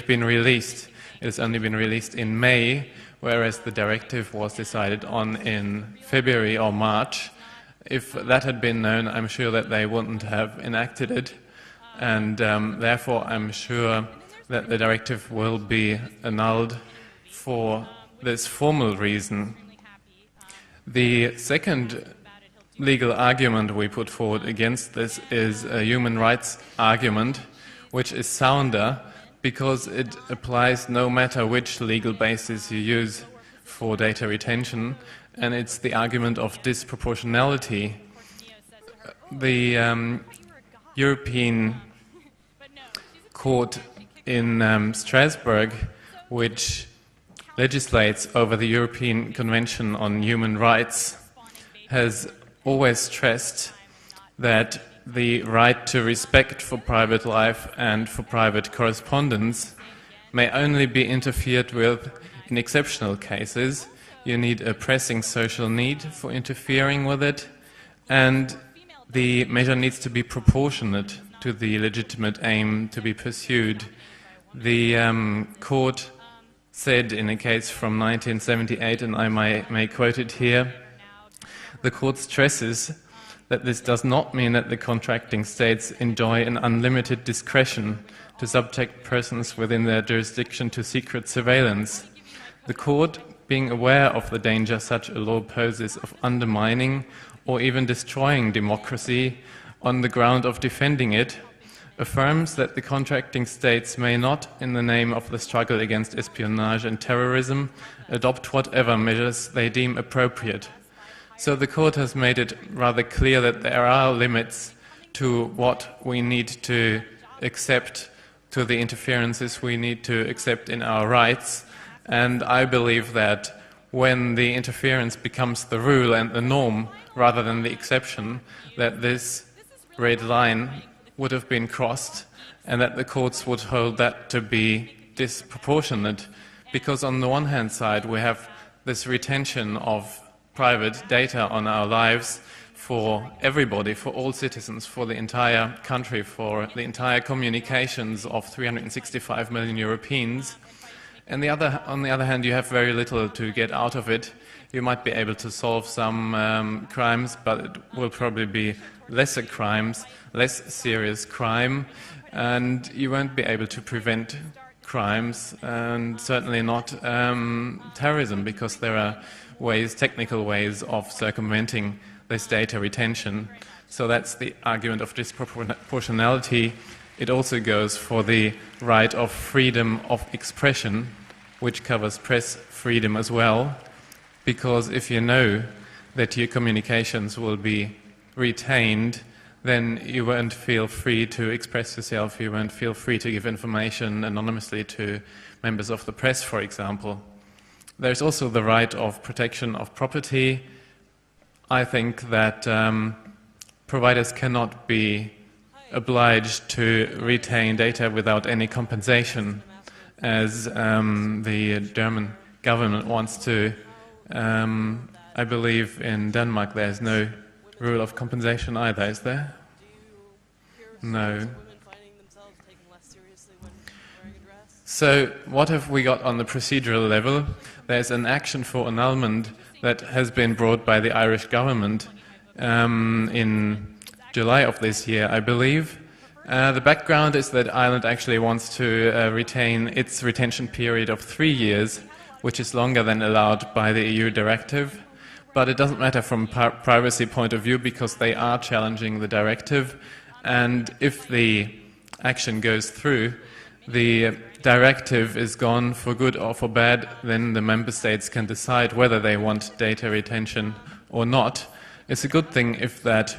been released. It has only been released in May, whereas the directive was decided on in February or March. If that had been known, I'm sure that they wouldn't have enacted it, and therefore I'm sure that the directive will be annulled for this formal reason. The second legal argument we put forward against this is a human rights argument, which is sounder because it applies no matter which legal basis you use for data retention, and it's the argument of disproportionality. The European Court in Strasbourg, which legislates over the European Convention on Human Rights, has always stressed that the right to respect for private life and for private correspondence may only be interfered with in exceptional cases. You need a pressing social need for interfering with it, and the measure needs to be proportionate to the legitimate aim to be pursued. The court said in a case from 1978, and I may quote it here, the court stresses that this does not mean that the contracting states enjoy an unlimited discretion to subject persons within their jurisdiction to secret surveillance. The court, being aware of the danger such a law poses of undermining or even destroying democracy on the ground of defending it, affirms that the contracting states may not, in the name of the struggle against espionage and terrorism, adopt whatever measures they deem appropriate. So the court has made it rather clear that there are limits to what we need to accept, to the interferences we need to accept in our rights, and I believe that when the interference becomes the rule and the norm rather than the exception, that this red line would have been crossed and that the courts would hold that to be disproportionate, because on the one hand side we have this retention of private data on our lives for everybody, for all citizens, for the entire country, for the entire communications of 365 million Europeans. And on the other hand, you have very little to get out of it. You might be able to solve some crimes, but it will probably be lesser crimes, less serious crime, and you won't be able to prevent crimes, and certainly not terrorism, because there are technical ways of circumventing this data retention. So that's the argument of disproportionality. It also goes for the right of freedom of expression, which covers press freedom as well, because if you know that your communications will be retained, then you won't feel free to express yourself, you won't feel free to give information anonymously to members of the press, for example. There's also the right of protection of property. I think that providers cannot be obliged to retain data without any compensation, as the German government wants to. I believe in Denmark there's no rule of compensation either, is there? No. So what have we got on the procedural level? There's an action for annulment that has been brought by the Irish government in July of this year, I believe. The background is that Ireland actually wants to retain its retention period of 3 years, which is longer than allowed by the EU directive. But it doesn't matter from a privacy point of view, because they are challenging the directive. And if the action goes through, the directive is gone for good or for bad, then the member states can decide whether they want data retention or not. It's a good thing if that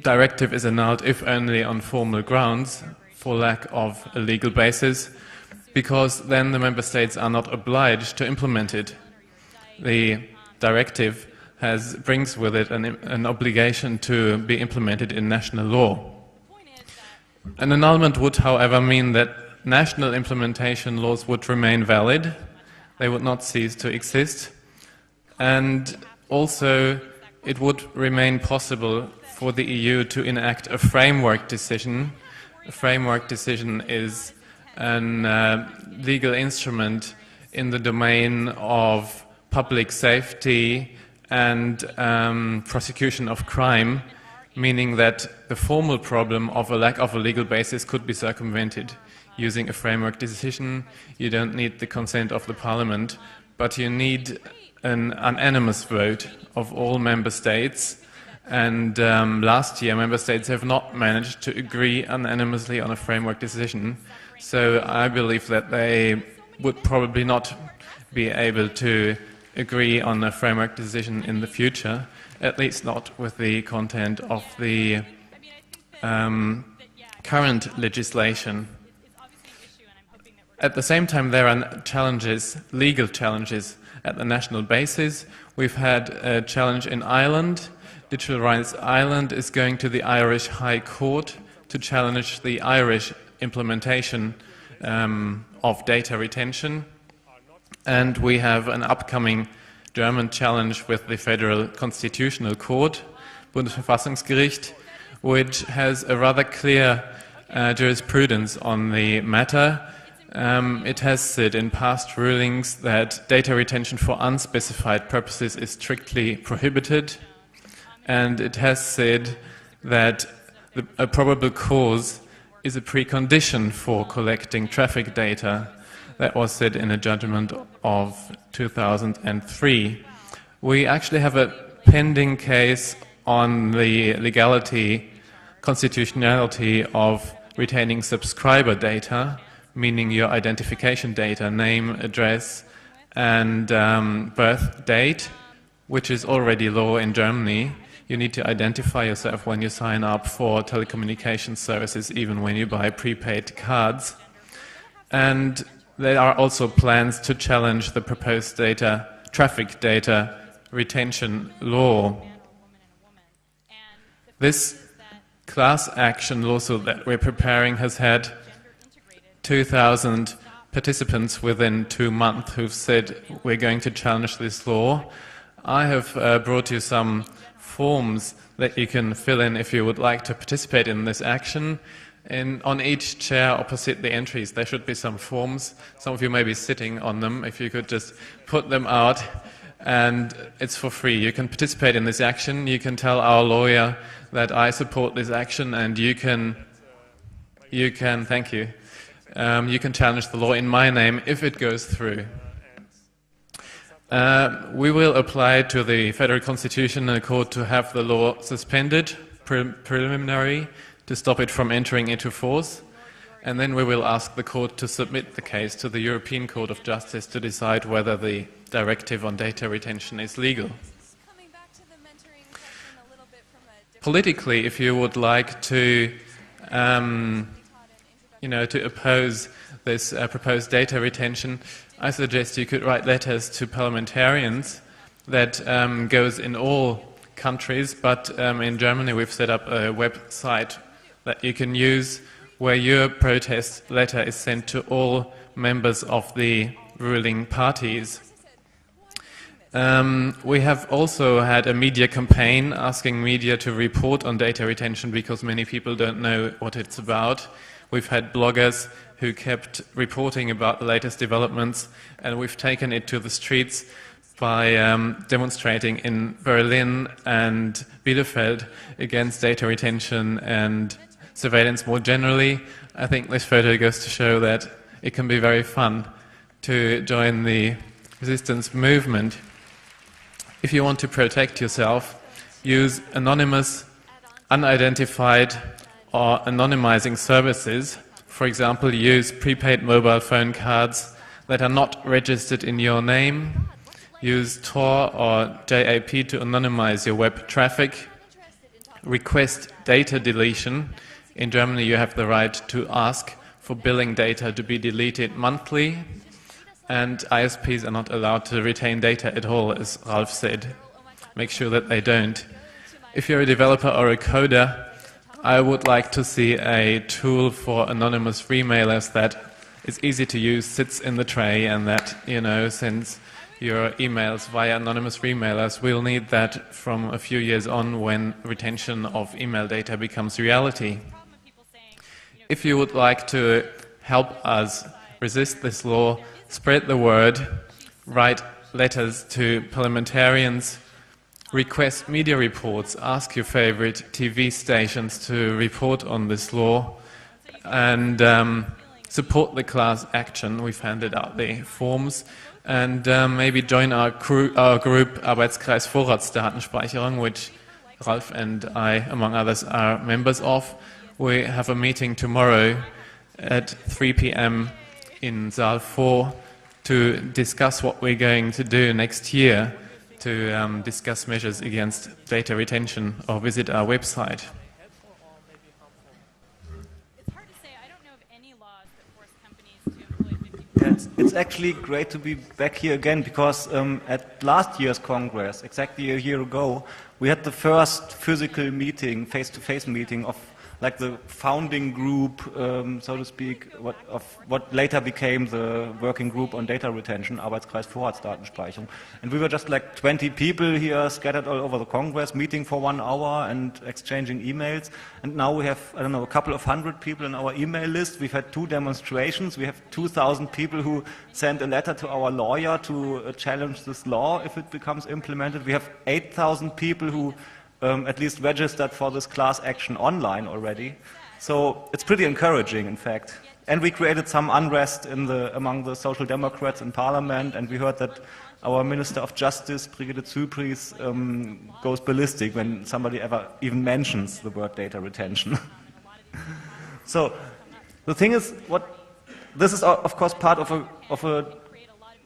directive is annulled, if only on formal grounds, for lack of a legal basis, because then the member states are not obliged to implement it. The directive brings with it an obligation to be implemented in national law. An annulment would, however, mean that national implementation laws would remain valid, they would not cease to exist, and also it would remain possible for the EU to enact a framework decision. A framework decision is an legal instrument in the domain of public safety and prosecution of crime, meaning that the formal problem of a lack of a legal basis could be circumvented using a framework decision. You don't need the consent of the Parliament, but you need an unanimous vote of all member states. And last year, member states have not managed to agree unanimously on a framework decision. So I believe that they would probably not be able to agree on a framework decision in the future, at least not with the content of the current legislation. At the same time, there are challenges, legal challenges at the national basis. We've had a challenge in Ireland. Digital Rights Ireland is going to the Irish High Court to challenge the Irish implementation of data retention. And we have an upcoming German challenge with the Federal Constitutional Court, Bundesverfassungsgericht, which has a rather clear jurisprudence on the matter. It has said in past rulings that data retention for unspecified purposes is strictly prohibited, and it has said that a probable cause is a precondition for collecting traffic data. That was said in a judgment of 2003. We actually have a pending case on the legality, constitutionality of retaining subscriber data, meaning your identification data, name, address, and birth date, which is already law in Germany. You need to identify yourself when you sign up for telecommunications services, even when you buy prepaid cards. And there are also plans to challenge the proposed traffic data retention law. This class action lawsuit that we're preparing has had 2,000 participants within 2 months who've said we're going to challenge this law. I have brought you some forms that you can fill in if you would like to participate in this action. And on each chair opposite the entries there should be some forms. Some of you may be sitting on them. If you could just put them out, and it's for free. You can participate in this action. You can tell our lawyer that I support this action, and you can thank you. You can challenge the law in my name if it goes through. We will apply to the Federal Constitutional Court to have the law suspended preliminary to stop it from entering into force, and then we will ask the court to submit the case to the European Court of Justice to decide whether the directive on data retention is legal. Politically, if you would like to to oppose this proposed data retention, I suggest you could write letters to parliamentarians. That goes in all countries, but in Germany we've set up a website that you can use where your protest letter is sent to all members of the ruling parties. We have also had a media campaign asking media to report on data retention because many people don't know what it's about. We've had bloggers who kept reporting about the latest developments, and we've taken it to the streets by demonstrating in Berlin and Bielefeld against data retention and surveillance more generally. I think this photo goes to show that it can be very fun to join the resistance movement. If you want to protect yourself, use anonymous, unidentified or anonymizing services. For example, use prepaid mobile phone cards that are not registered in your name. Use Tor or JAP to anonymize your web traffic. Request data deletion. In Germany you have the right to ask for billing data to be deleted monthly, and ISPs are not allowed to retain data at all, as Ralph said. Make sure that they don't. If you're a developer or a coder, I would like to see a tool for anonymous remailers that is easy to use, sits in the tray, and that, sends your emails via anonymous remailers. We'll need that from a few years on when retention of email data becomes reality. If you would like to help us resist this law, spread the word, write letters to parliamentarians, request media reports, ask your favorite TV stations to report on this law, and support the class action. We've handed out the forms, and maybe join our group Arbeitskreis Vorratsdatenspeicherung, which Ralf and I, among others, are members of. We have a meeting tomorrow at 3 p.m. in Saal 4 to discuss what we're going to do next year to discuss measures against data retention, or visit our website. It's hard to say. I don't know of any laws that force companies to employ 50%. It's actually great to be back here again, because at last year's Congress, exactly a year ago, we had the first physical meeting, face-to-face meeting of like the founding group, so to speak, of what later became the working group on data retention, Arbeitskreis Vorratsdatenspeicherung. And we were just like 20 people here scattered all over the Congress, meeting for 1 hour and exchanging emails. And now we have, I don't know, a couple of hundred people in our email list. We've had 2 demonstrations. We have 2,000 people who sent a letter to our lawyer to challenge this law if it becomes implemented. We have 8,000 people who at least registered for this class action online already. So it's pretty encouraging, in fact. And we created some unrest among the Social Democrats in Parliament, and we heard that our Minister of Justice, Brigitte Zypries, goes ballistic when somebody ever even mentions the word data retention. So the thing is, this is of course part of a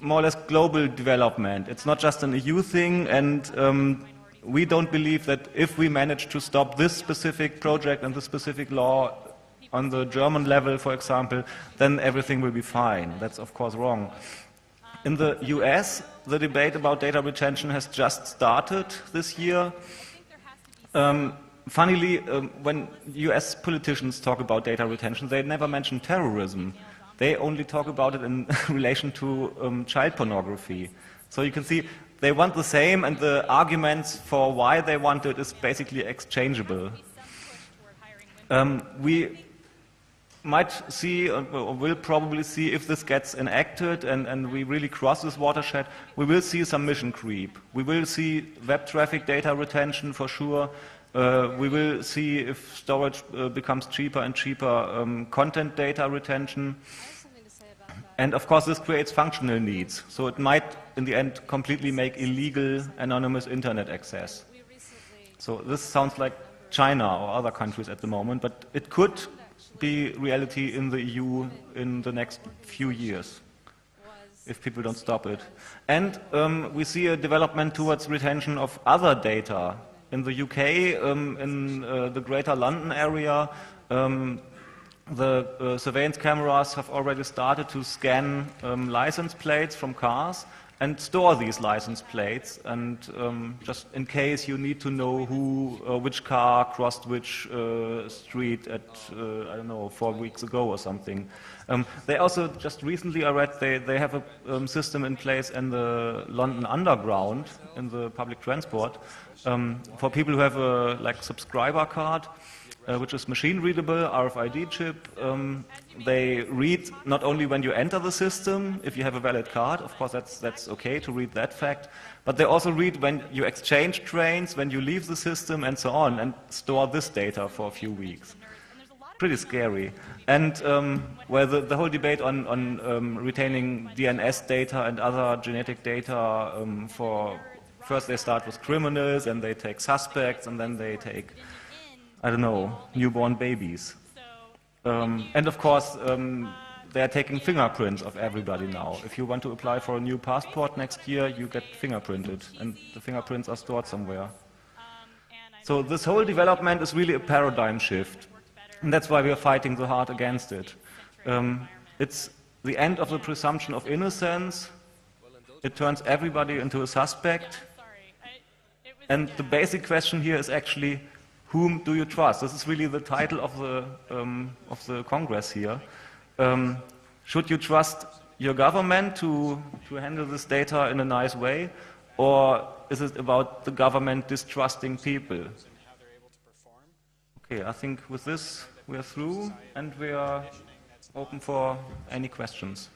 more or less global development. It's not just an EU thing, and we don't believe that if we manage to stop this specific project and this specific law on the German level, for example, then everything will be fine. That's of course wrong. In the US, the debate about data retention has just started this year. Funnily, when US politicians talk about data retention, they never mention terrorism. They only talk about it in relation to child pornography. So you can see they want the same, and the arguments for why they want it is basically exchangeable. We might see, or will probably see, if this gets enacted and we really cross this watershed, we will see some mission creep. We will see web traffic data retention for sure. We will see, if storage becomes cheaper and cheaper, content data retention. And of course this creates functional needs, so it might in the end completely make illegal anonymous internet access. So this sounds like China or other countries at the moment, but it could be reality in the EU in the next few years if people don't stop it. And we see a development towards retention of other data. In the UK, in the Greater London area, the surveillance cameras have already started to scan license plates from cars and store these license plates, and just in case you need to know which car crossed which street at, I don't know, 4 weeks ago or something. They also, just recently I read, they have a system in place in the London Underground, in the public transport, for people who have a subscriber card, which is machine readable, RFID chip. They read not only when you enter the system, if you have a valid card, of course that's okay to read that fact, but they also read when you exchange trains, when you leave the system, and so on, and store this data for a few weeks. Pretty scary. And well, the whole debate on retaining DNS data and other genetic data first they start with criminals, and they take suspects, and then they take, I don't know, newborn babies. And of course, they are taking fingerprints of everybody now. If you want to apply for a new passport next year, you get fingerprinted, and the fingerprints are stored somewhere. So this whole development is really a paradigm shift, and that's why we are fighting so hard against it. It's the end of the presumption of innocence. It turns everybody into a suspect. And the basic question here is actually, whom do you trust? This is really the title of the Congress here. Should you trust your government to handle this data in a nice way, or is it about the government distrusting people? Okay, I think with this we are through, and we are open for any questions.